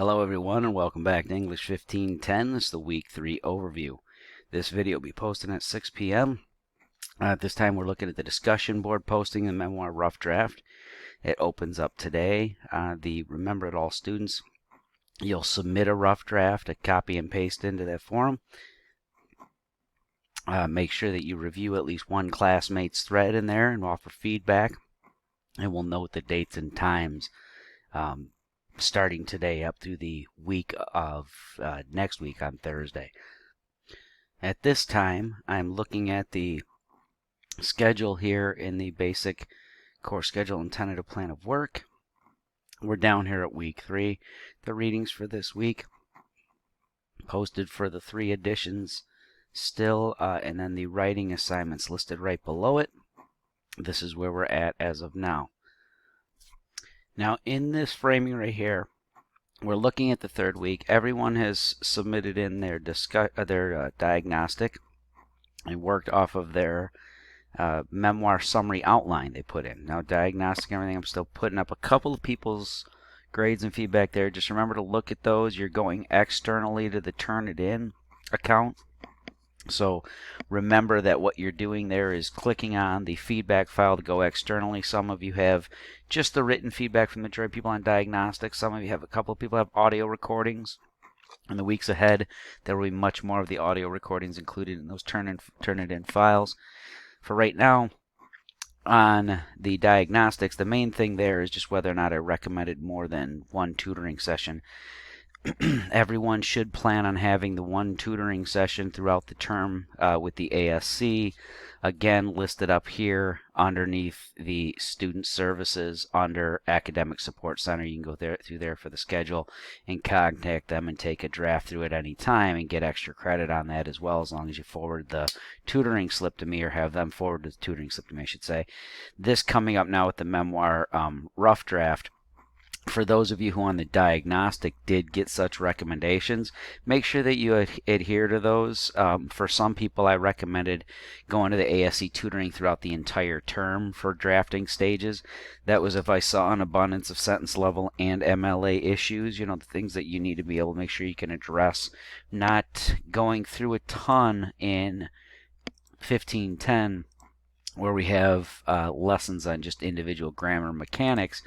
Hello everyone and welcome back to English 1510. This is the Week 3 overview. This video will be posted at 6 p.m. At this time we're looking at the discussion board posting the memoir rough draft. It opens up today. Remember it all students, you'll submit a rough draft, a copy and paste into that forum. Make sure that you review at least one classmate's thread in there and offer feedback. And we'll note the dates and times starting today up through the week of next week on Thursday. At this time, I'm looking at the schedule here in the basic course schedule and tentative plan of work. We're down here at week 3. The readings for this week posted for the 3 editions still, and then the writing assignments listed right below it. This is where we're at as of now. Now, in this framing right here, we're looking at the 3rd week. Everyone has submitted in their diagnostic and worked off of their memoir summary outline they put in. Now, diagnostic and everything, I'm still putting up a couple of people's grades and feedback there. Just remember to look at those. You're going externally to the Turnitin account. So remember that what you're doing there is clicking on the feedback file to go externally. Some of you have just the written feedback from the majority of people on diagnostics. Some of you have, a couple of people have audio recordings. In the weeks ahead, there will be much more of the audio recordings included in those Turnitin files. For right now, on the diagnostics, the main thing there is just whether or not I recommended more than one tutoring session. Everyone should plan on having the one tutoring session throughout the term with the ASC. Again, listed up here underneath the student services under Academic Support Center. You can go through there for the schedule and contact them and take a draft through at any time and get extra credit on that as well, as long as you forward the tutoring slip to me or have them forward the tutoring slip to me, I should say. This coming up now with the memoir rough draft. For those of you who on the diagnostic did get such recommendations, make sure that you adhere to those. For some people, I recommended going to the ASC tutoring throughout the entire term for drafting stages. That was if I saw an abundance of sentence level and MLA issues, the things that you need to be able to make sure you can address. Not going through a ton in 1510 where we have lessons on just individual grammar mechanics.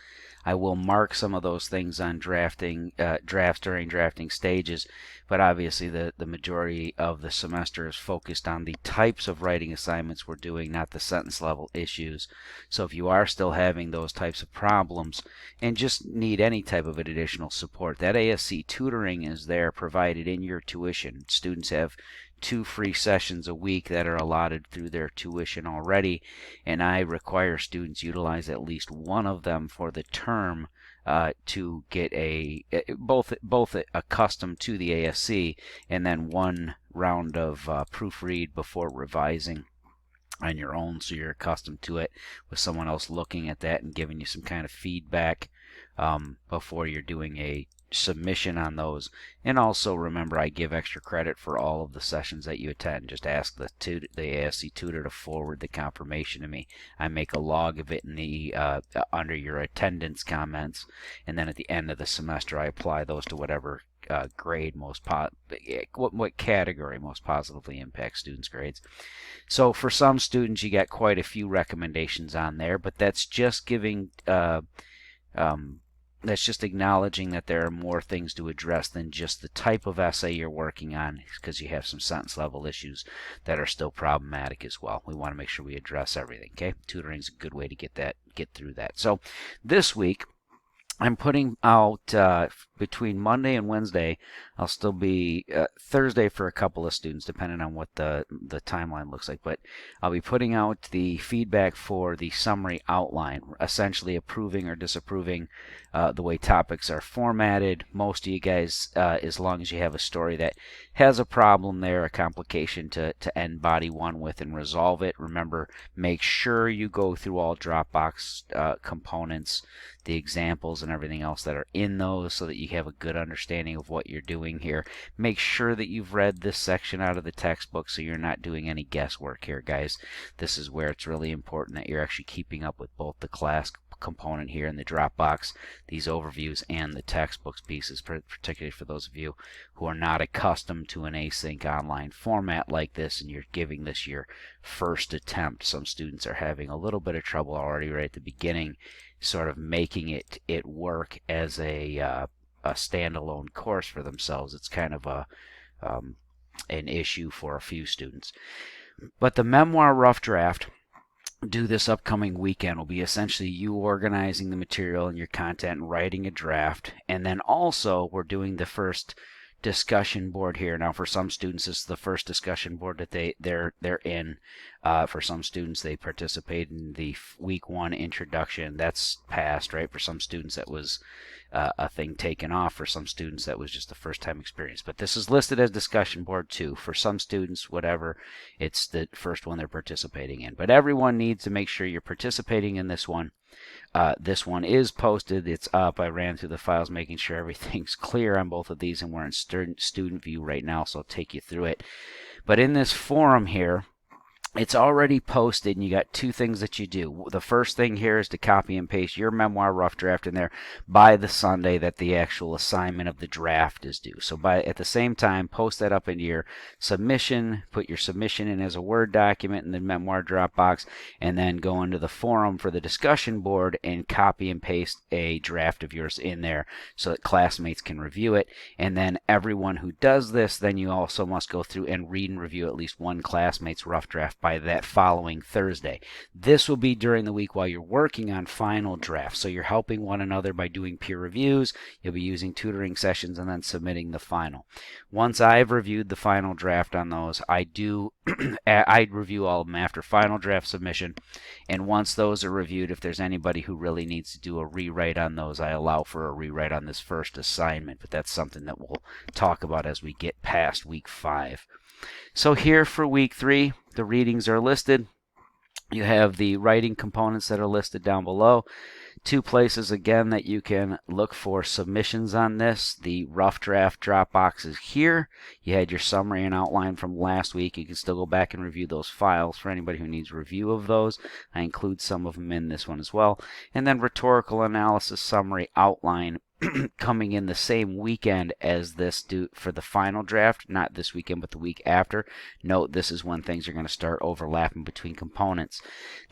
I will mark some of those things on drafts during drafting stages, but obviously the majority of the semester is focused on the types of writing assignments we're doing, not the sentence level issues. So if you are still having those types of problems and just need any type of additional support, that ASC tutoring is there provided in your tuition. Students have 2 free sessions a week that are allotted through their tuition already, and I require students utilize at least one of them for the term to get both accustomed to the ASC, and then one round of proofread before revising on your own, so you're accustomed to it with someone else looking at that and giving you some kind of feedback before you're doing a submission on those. And also remember, I give extra credit for all of the sessions that you attend. Just ask the ASC tutor to forward the confirmation to me. I make a log of it in the under your attendance comments, and then at the end of the semester I apply those to whatever grade what category most positively impacts students' grades. So for some students you got quite a few recommendations on there, but that's just giving that's just acknowledging that there are more things to address than just the type of essay you're working on, because you have some sentence level issues that are still problematic as well. We want to make sure we address everything. Okay, tutoring is a good way to get through that. So this week I'm putting out between Monday and Wednesday. I'll still be Thursday for a couple of students, depending on what the timeline looks like. But I'll be putting out the feedback for the summary outline, essentially approving or disapproving the way topics are formatted. Most of you guys, as long as you have a story that has a problem there, a complication to end body 1 with and resolve it. Remember, make sure you go through all Dropbox components, the examples and everything else that are in those, so that you have a good understanding of what you're doing here. Make sure that you've read this section out of the textbook so you're not doing any guesswork here, guys. This is where it's really important that you're actually keeping up with both the class component here in the Dropbox, these overviews and the textbooks pieces, particularly for those of you who are not accustomed to an async online format like this and you're giving this your first attempt. Some students are having a little bit of trouble already right at the beginning, sort of making it work as a standalone course for themselves. It's kind of an issue for a few students. But the memoir rough draft due this upcoming weekend will be essentially you organizing the material and your content and writing a draft. And then also we're doing the first discussion board here. Now for some students this is the first discussion board that they're in. For some students they participate in the week 1 introduction. That's passed, right? For some students that was a thing taken off. For some students that was just the first time experience. But this is listed as discussion board 2. For some students, whatever, it's the first one they're participating in. But everyone needs to make sure you're participating in this one. This one is posted. It's up. I ran through the files making sure everything's clear on both of these, and we're in student view right now, so I'll take you through it. But in this forum here, it's already posted, and you got 2 things that you do. The first thing here is to copy and paste your memoir rough draft in there by the Sunday that the actual assignment of the draft is due. So at the same time, post that up into your submission, put your submission in as a Word document in the memoir Dropbox, and then go into the forum for the discussion board and copy and paste a draft of yours in there so that classmates can review it. And then everyone who does this, then you also must go through and read and review at least one classmate's rough draft by that following Thursday. This will be during the week while you're working on final drafts. So you're helping one another by doing peer reviews. You'll be using tutoring sessions and then submitting the final. Once I've reviewed the final draft on those, I review all of them after final draft submission. And once those are reviewed, if there's anybody who really needs to do a rewrite on those, I allow for a rewrite on this first assignment. But that's something that we'll talk about as we get past week 5. So here for week 3, the readings are listed. You have the writing components that are listed down below. 2 places again that you can look for submissions on this. The rough draft Dropbox is here. You had your summary and outline from last week. You can still go back and review those files for anybody who needs review of those. I include some of them in this one as well. And then rhetorical analysis summary outline coming in the same weekend as this due for the final draft, not this weekend but the week after. Note this is when things are going to start overlapping between components.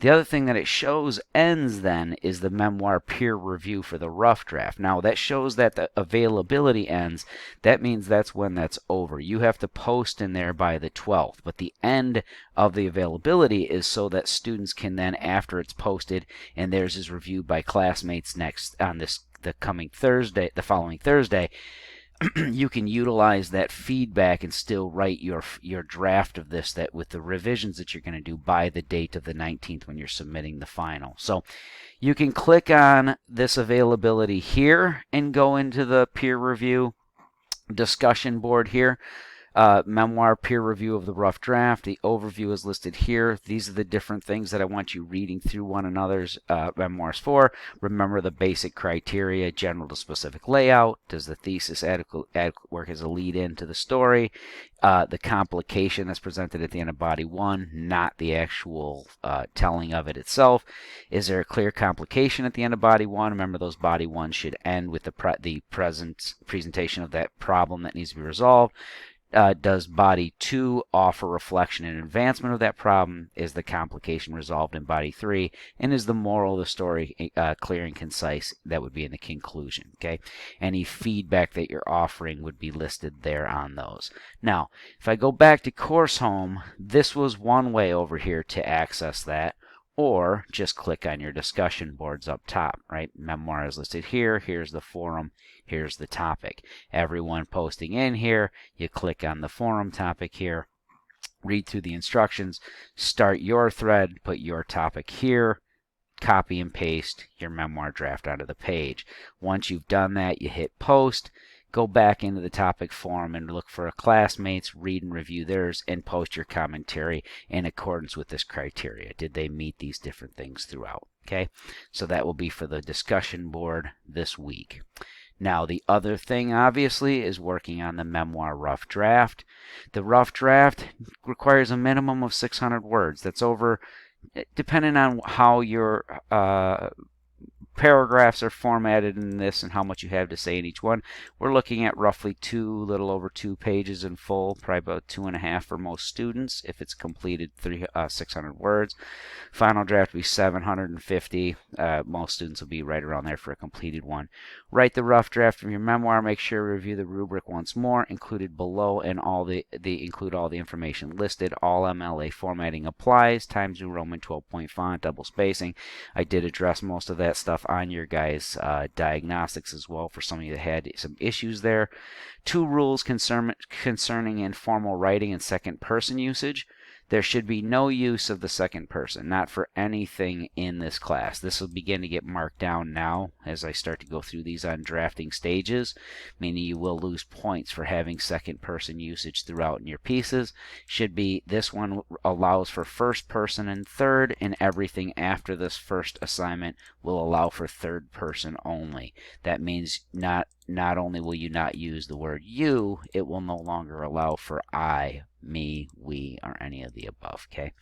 The other thing that it shows ends then is the memoir peer review for the rough draft. Now that shows that the availability ends. That means that's when that's over. You have to post in there by the 12th, but the end of the availability is so that students can then, after it's posted and theirs is reviewed by classmates next on the following Thursday, you can utilize that feedback and still write your draft of this with the revisions that you're going to do by the date of the 19th when you're submitting the final. So you can click on this availability here and go into the peer review discussion board here. Memoir peer review of the rough draft. The overview is listed here. These are the different things that I want you reading through one another's memoirs for. Remember the basic criteria, general to specific layout. Does the thesis adequate work as a lead into the story? The complication that's presented at the end of body 1, not the actual telling of it itself. Is there a clear complication at the end of body 1? Remember those body 1 should end with the presentation of that problem that needs to be resolved. Does body 2 offer reflection and advancement of that problem? Is the complication resolved in body 3? And is the moral of the story clear and concise? That would be in the conclusion. Okay. Any feedback that you're offering would be listed there on those. Now, if I go back to Course Home, this was one way over here to access that. Or just click on your discussion boards up top, right? Memoir is listed here. Here's the forum. Here's the topic. Everyone posting in here, you click on the forum topic here, read through the instructions, start your thread, put your topic here, copy and paste your memoir draft onto the page. Once you've done that, you hit post. Go back into the topic forum and look for classmates, read and review theirs, and post your commentary in accordance with this criteria. Did they meet these different things throughout? Okay, so that will be for the discussion board this week. Now, the other thing, obviously, is working on the memoir rough draft. The rough draft requires a minimum of 600 words. That's over, depending on how your paragraphs are formatted in this and how much you have to say in each one. We're looking at roughly little over 2 pages in full, probably about 2.5 for most students if it's completed 600 words. Final draft will be 750. Most students will be right around there for a completed one. Write the rough draft of your memoir. Make sure to review the rubric once more, included below, and include all the information listed. All MLA formatting applies. Times New Roman 12-point font, double spacing. I did address most of that stuff on your guys' diagnostics as well for some of you that had some issues there. 2 rules concerning informal writing and second person usage. There should be no use of the second person, not for anything in this class. This will begin to get marked down now as I start to go through these on drafting stages, meaning you will lose points for having second person usage throughout in your pieces. This one allows for first person and third, and everything after this first assignment will allow for third person only. That means not only will you not use the word you, it will no longer allow for I, me, we, or any of the above. Okay,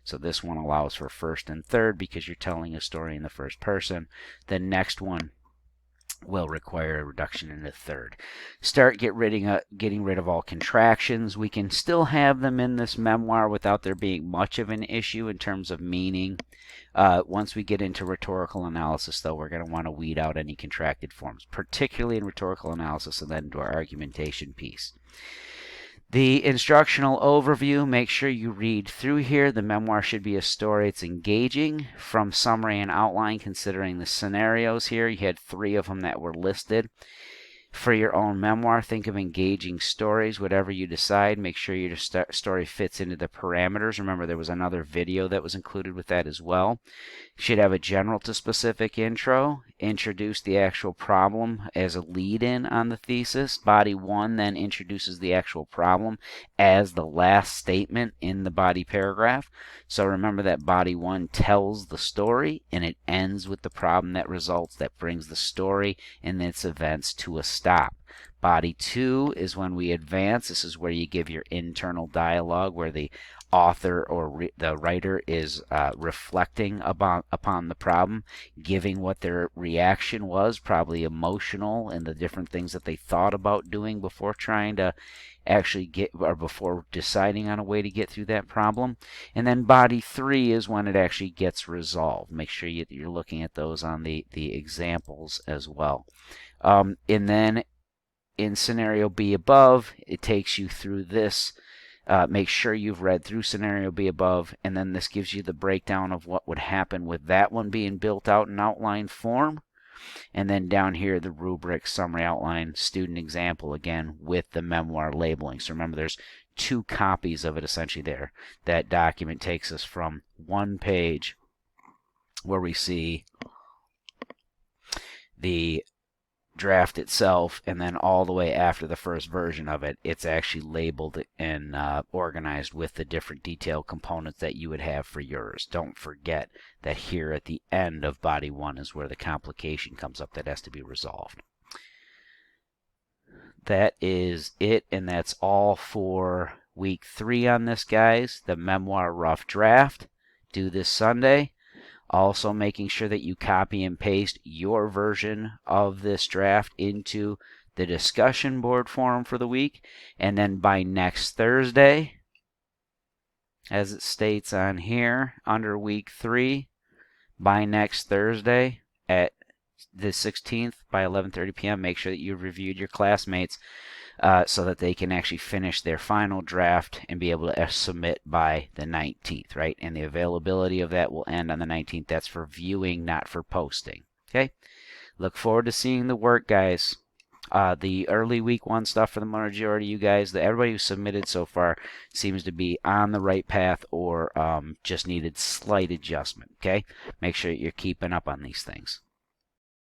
so this one allows for first and third because you're telling a story in the first person. The next one will require a reduction into third. Start getting rid of all contractions. We can still have them in this memoir without there being much of an issue in terms of meaning. Once we get into rhetorical analysis, though, we're going to want to weed out any contracted forms, particularly in rhetorical analysis and then into our argumentation piece. The instructional overview, make sure you read through here. The memoir should be a story. It's engaging from summary and outline, considering the scenarios here. You had 3 of them that were listed. For your own memoir, think of engaging stories. Whatever you decide, make sure your story fits into the parameters. Remember, there was another video that was included with that as well. Should have a general to specific intro. Introduce the actual problem as a lead-in on the thesis. Body 1 then introduces the actual problem as the last statement in the body paragraph. So remember that body 1 tells the story and it ends with the problem that results, that brings the story and its events to a stop. Body 2 is when we advance. This is where you give your internal dialogue, where the author or the writer is reflecting upon the problem, giving what their reaction was, probably emotional, and the different things that they thought about doing before trying to actually before deciding on a way to get through that problem. And then body 3 is when it actually gets resolved. Make sure you're looking at those on the examples as well. And then in scenario B above, it takes you through this. Make sure you've read through scenario B above, and then this gives you the breakdown of what would happen with that one being built out in outline form. And then down here, the rubric, summary, outline, student example, again, with the memoir labeling. So remember, there's 2 copies of it essentially there. That document takes us from 1 page where we see the draft itself, and then all the way after the first version of it, it's actually labeled and organized with the different detail components that you would have for yours. Don't forget that here at the end of body 1 is where the complication comes up that has to be resolved. That is it, and that's all for week 3 on this, guys. The memoir rough draft, due this Sunday. Also making sure that you copy and paste your version of this draft into the discussion board forum for the week. And then by next Thursday, as it states on here, under week 3, by next Thursday at the 16th by 11:30 p.m., make sure that you've reviewed your classmates so that they can actually finish their final draft and be able to submit by the 19th, right? And the availability of that will end on the 19th. That's for viewing, not for posting. Okay? Look forward to seeing the work, guys. The early week 1 stuff for the majority of you guys, everybody who submitted so far seems to be on the right path or just needed slight adjustment. Okay? Make sure you're keeping up on these things.